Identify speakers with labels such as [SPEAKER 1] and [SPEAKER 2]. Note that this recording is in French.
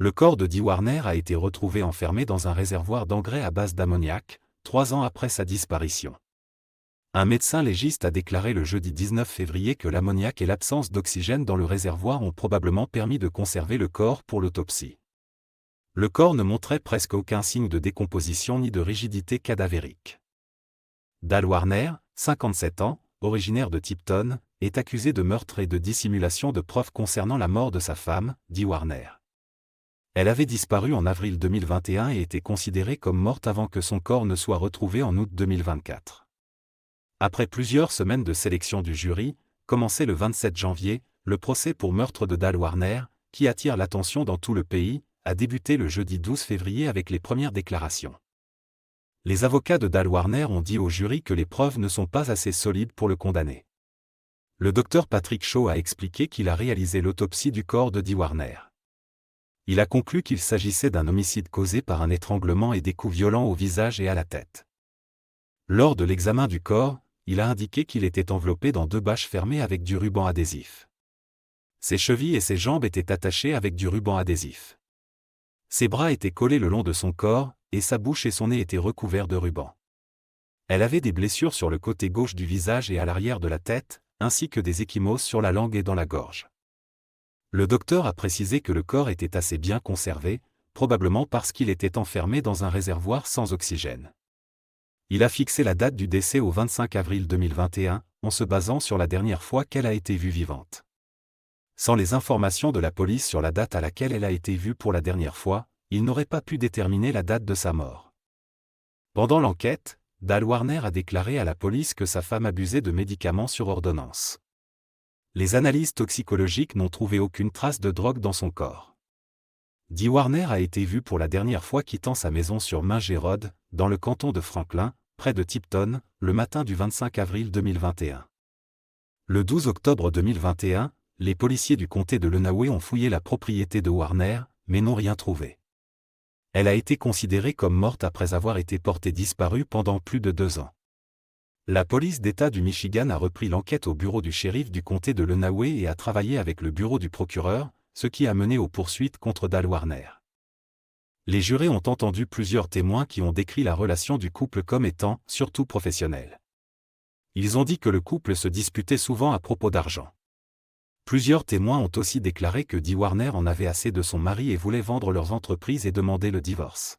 [SPEAKER 1] Le corps de Dee Warner a été retrouvé enfermé dans un réservoir d'engrais à base d'ammoniac, 3 ans après sa disparition. Un médecin légiste a déclaré le jeudi 19 février que l'ammoniac et l'absence d'oxygène dans le réservoir ont probablement permis de conserver le corps pour l'autopsie. Le corps ne montrait presque aucun signe de décomposition ni de rigidité cadavérique. Dal Warner, 57 ans, originaire de Tipton, est accusé de meurtre et de dissimulation de preuves concernant la mort de sa femme, Dee Warner. Elle avait disparu en avril 2021 et était considérée comme morte avant que son corps ne soit retrouvé en août 2024. Après plusieurs semaines de sélection du jury, commencé le 27 janvier, le procès pour meurtre de Dal Warner, qui attire l'attention dans tout le pays, a débuté le jeudi 12 février avec les premières déclarations. Les avocats de Dal Warner ont dit au jury que les preuves ne sont pas assez solides pour le condamner. Le docteur Patrick Shaw a expliqué qu'il a réalisé l'autopsie du corps de Dee Warner. Il a conclu qu'il s'agissait d'un homicide causé par un étranglement et des coups violents au visage et à la tête. Lors de l'examen du corps, il a indiqué qu'il était enveloppé dans 2 bâches fermées avec du ruban adhésif. Ses chevilles et ses jambes étaient attachées avec du ruban adhésif. Ses bras étaient collés le long de son corps, et sa bouche et son nez étaient recouverts de ruban. Elle avait des blessures sur le côté gauche du visage et à l'arrière de la tête, ainsi que des ecchymoses sur la langue et dans la gorge. Le docteur a précisé que le corps était assez bien conservé, probablement parce qu'il était enfermé dans un réservoir sans oxygène. Il a fixé la date du décès au 25 avril 2021, en se basant sur la dernière fois qu'elle a été vue vivante. Sans les informations de la police sur la date à laquelle elle a été vue pour la dernière fois, il n'aurait pas pu déterminer la date de sa mort. Pendant l'enquête, Dal Warner a déclaré à la police que sa femme abusait de médicaments sur ordonnance. Les analyses toxicologiques n'ont trouvé aucune trace de drogue dans son corps. Dee Warner a été vue pour la dernière fois quittant sa maison sur Main-Gérode, dans le canton de Franklin, près de Tipton, le matin du 25 avril 2021. Le 12 octobre 2021, les policiers du comté de Lenawee ont fouillé la propriété de Warner, mais n'ont rien trouvé. Elle a été considérée comme morte après avoir été portée disparue pendant plus de 2 ans. La police d'État du Michigan a repris l'enquête au bureau du shérif du comté de Lenawee et a travaillé avec le bureau du procureur, ce qui a mené aux poursuites contre Dal Warner. Les jurés ont entendu plusieurs témoins qui ont décrit la relation du couple comme étant surtout professionnelle. Ils ont dit que le couple se disputait souvent à propos d'argent. Plusieurs témoins ont aussi déclaré que Dee Warner en avait assez de son mari et voulait vendre leurs entreprises et demander le divorce.